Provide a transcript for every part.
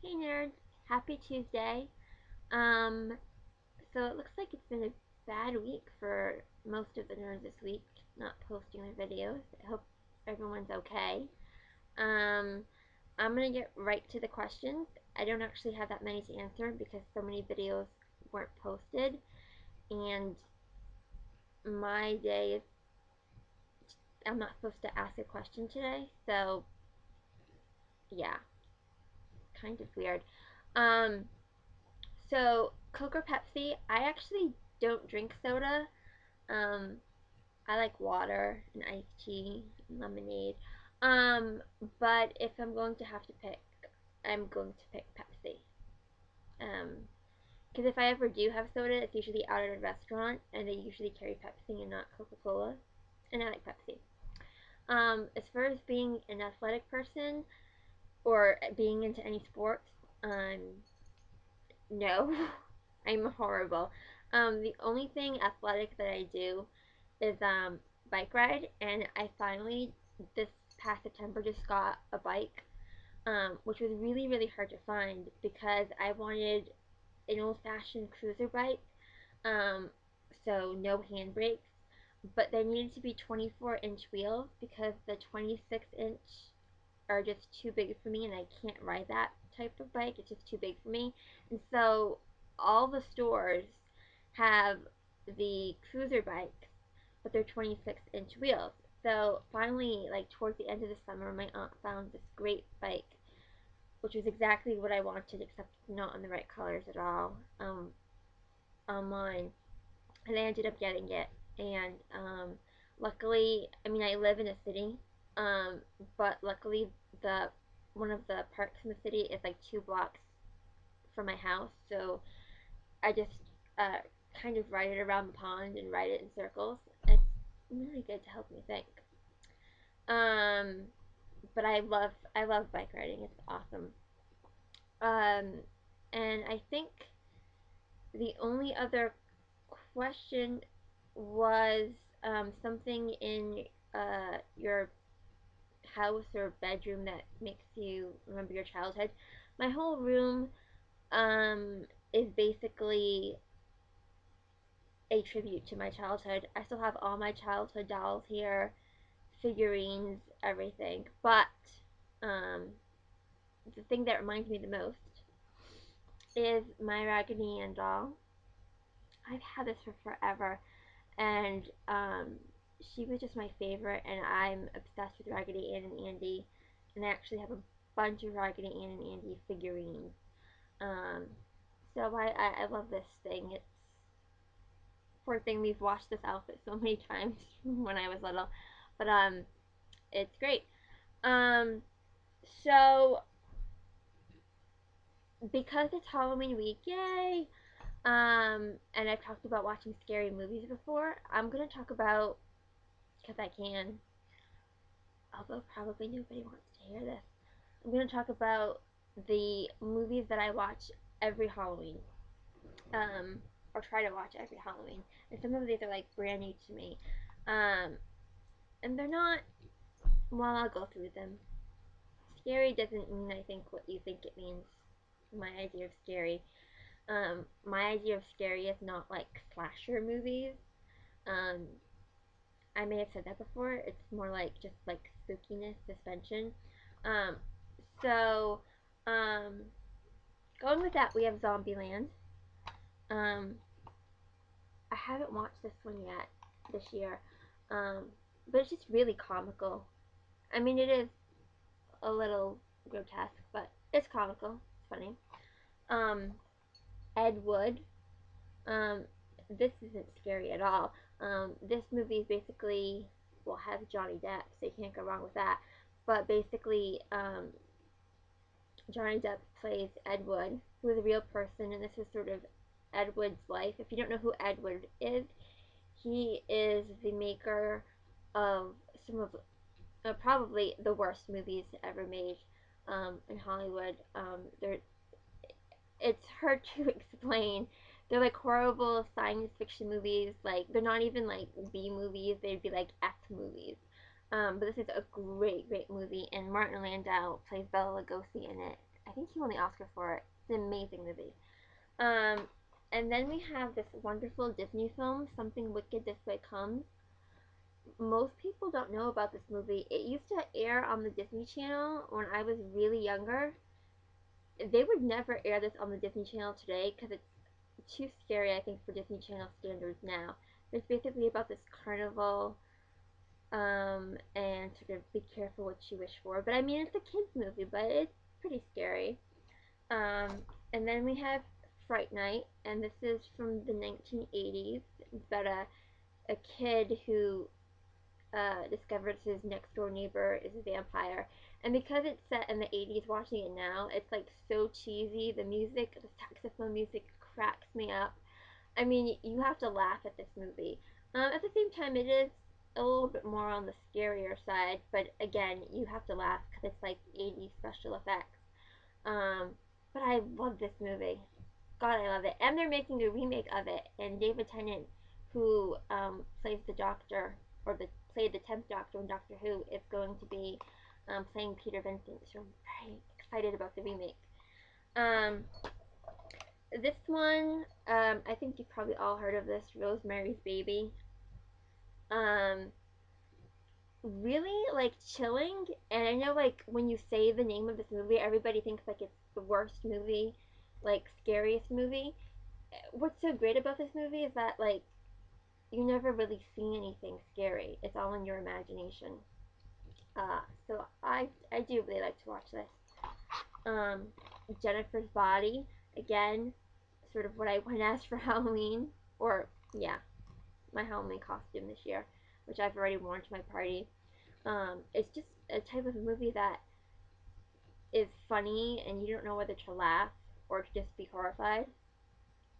Hey nerds, happy Tuesday. Um, so it looks like it's been a bad week for most of the nerds this week, not posting their videos. I hope everyone's okay. Um, I'm gonna get right to the questions. I don't actually have that many to answer because so many videos weren't posted, and my day is I'm not supposed to ask a question today, so yeah, kind of weird. Um, so Coke or Pepsi? I actually don't drink soda. Um, I like water and iced tea and lemonade. Um, but if I'm going to have to pick, I'm going to pick Pepsi. Because if I ever do have soda, it's usually out at a restaurant, and they usually carry Pepsi and not Coca-Cola, and I like Pepsi. As far as being an athletic person or being into any sports, no, I'm horrible. The only thing athletic that I do is bike ride, and I finally this past September just got a bike, which was really hard to find because I wanted an old fashioned cruiser bike, um, so no handbrakes, but they needed to be 24-inch wheels because the 26-inch are just too big for me and I can't ride that type of bike. It's just too big for me. And so all the stores have the cruiser bikes, but they're 26-inch wheels. So finally, like towards the end of the summer, my aunt found this great bike, which was exactly what I wanted, except not in the right colors at all, online. And I ended up getting it. And luckily, I mean, I live in a city, um, but luckily, the one of the parks in the city is like 2 blocks from my house, so I just uh, kind of ride it around the pond and ride it in circles. It's really good to help me think. Um, but I love bike riding. It's awesome. Um, and I think the only other question was something in your house or bedroom that makes you remember your childhood. My whole room is basically a tribute to my childhood. I still have all my childhood dolls here, figurines, everything. But um, the thing that reminds me the most is my Raggedy Ann doll. I've had this for forever, and she was just my favorite, and I'm obsessed with Raggedy Ann and Andy, and I actually have a bunch of Raggedy Ann and Andy figurines. Um, so I love this thing. It's poor thing. We've watched this outfit so many times when I was little, but it's great. Um, so because it's Halloween week, yay! And I've talked about watching scary movies before. I'm gonna talk about because I can, although probably nobody wants to hear this. I'm gonna talk about the movies that I watch every Halloween, um, or try to watch every Halloween. And some of these are like brand new to me, um, and they're not. Well, I'll go through them. Scary doesn't mean I think what you think it means. My idea of scary. My idea of scary is not like slasher movies. Um, I may have said that before. It's more like just like spookiness, suspension. Um, so, um, going with that, we have Zombieland. Um, I haven't watched this one yet this year, um, but it's just really comical. I mean, it is a little grotesque, but it's comical. It's funny. Um, Ed Wood. Um, this isn't scary at all. This movie is basically well has Johnny Depp, so you can't go wrong with that. But basically, Johnny Depp plays Ed Wood, who is a real person, and this is sort of Ed Wood's life. If you don't know who Ed Wood is, he is the maker of some of probably the worst movies ever made in Hollywood. It's hard to explain. They're like horrible science fiction movies. Like they're not even like B movies. They'd be like F movies. But this is a great movie, and Martin Landau plays Bela Lugosi in it. I think he won the Oscar for it. It's an amazing movie. Um, and then we have this wonderful Disney film, Something Wicked This Way Comes. Most people don't know about this movie. It used to air on the Disney Channel when I was really younger. They would never air this on the Disney Channel today because it's too scary, I think, for Disney Channel standards now. It's basically about this carnival, and sort of be careful what you wish for. But I mean, it's a kids movie, but it's pretty scary. Um, and then we have Fright Night, and this is from the 1980s. It's about a kid who discovers his next door neighbor is a vampire. And because it's set in the 80s, watching it now, it's like so cheesy. The music, the saxophone music cracks me up. I mean, you have to laugh at this movie. At the same time, it is a little bit more on the scarier side, but again, you have to laugh because it's like 80s special effects. Um, but I love this movie. God, I love it. And they're making a remake of it. And David Tennant, who plays the Doctor, or played the 10th Doctor in Doctor Who, is going to be playing Peter Vincent. So I'm very excited about the remake. Um, this one, I think you probably all heard of this, Rosemary's Baby. Um, really like chilling. And I know like when you say the name of this movie, everybody thinks like it's the worst movie, like scariest movie. What's so great about this movie is that like you never really see anything scary. It's all in your imagination. So I do really like to watch this. Um, Jennifer's Body, again, sort of what I went as for Halloween, or yeah, my Halloween costume this year, which I've already worn to my party. It's just a type of movie that is funny and you don't know whether to laugh or to just be horrified.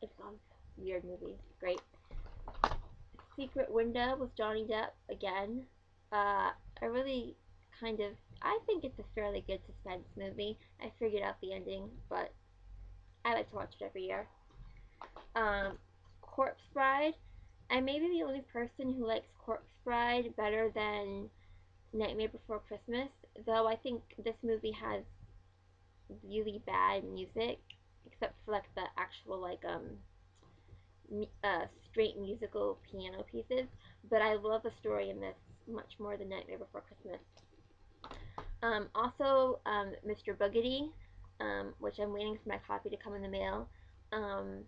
It's a weird movie. Great. Secret Window with Johnny Depp again. I really kind of I think it's a fairly good suspense movie. I figured out the ending, but I like to watch it every year. Um, Corpse Bride. I may be the only person who likes Corpse Bride better than Nightmare Before Christmas, though I think this movie has really bad music, except for like the actual like straight musical piano pieces. But I love the story in this much more than Nightmare Before Christmas. Also, Mr. Boogedy, which I'm waiting for my copy to come in the mail. Um,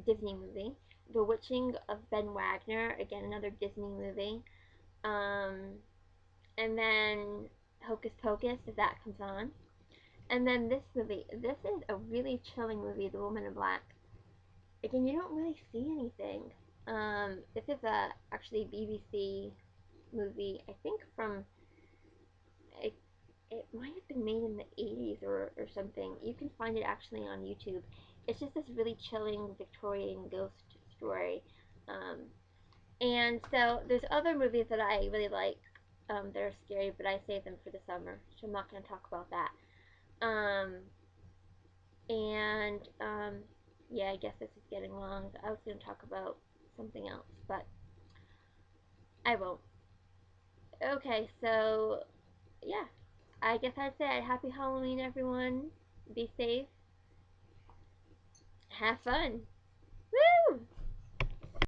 Disney movie. The Witching of Ben Wagner, again another Disney movie. Um, and then Hocus Pocus, if that comes on. And then this movie. This is a really chilling movie, The Woman in Black. Again, you don't really see anything. This is a actually BBC movie. I think from it, it might have been made in the 80s or something. You can find it actually on YouTube. It's just this really chilling Victorian ghost story. Um, and so there's other movies that I really like that are scary, but I save them for the summer, so I'm not going to talk about that. Um, and yeah, I guess this is getting long. I was going to talk about something else, but I won't. Okay, so yeah, I guess I'd say happy Halloween, everyone. Be safe. Have fun. Woo!